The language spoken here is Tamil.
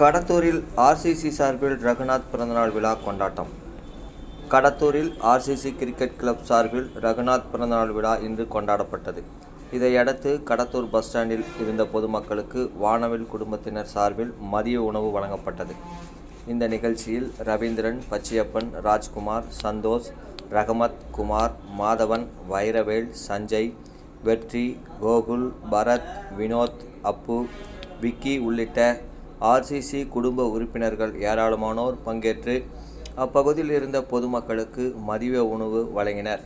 கடத்தூரில் ஆர்சிசி சார்பில் ரகுநாத் பிறந்தநாள் விழா கொண்டாட்டம். கடத்தூரில் ஆர்சிசி கிரிக்கெட் கிளப் சார்பில் ரகுநாத் பிறந்தநாள் விழா இன்று கொண்டாடப்பட்டது. இதையடுத்து கடத்தூர் பஸ் ஸ்டாண்டில் இருந்த பொதுமக்களுக்கு வானவில் குடும்பத்தினர் சார்பில் மதிய உணவு வழங்கப்பட்டது. இந்த நிகழ்ச்சியில் ரவீந்திரன், பச்சியப்பன், ராஜ்குமார், சந்தோஷ், ரஹமத், குமார், மாதவன், வைரவேல், சஞ்சய், வெற்றி, கோகுல், பரத், வினோத், அப்பு, விக்கி உள்ளிட்ட ஆர்சிசி குடும்ப உறுப்பினர்கள் ஏராளமானோர் பங்கேற்று அப்பகுதியில் இருந்த பொதுமக்களுக்கு மதிய உணவு வழங்கினர்.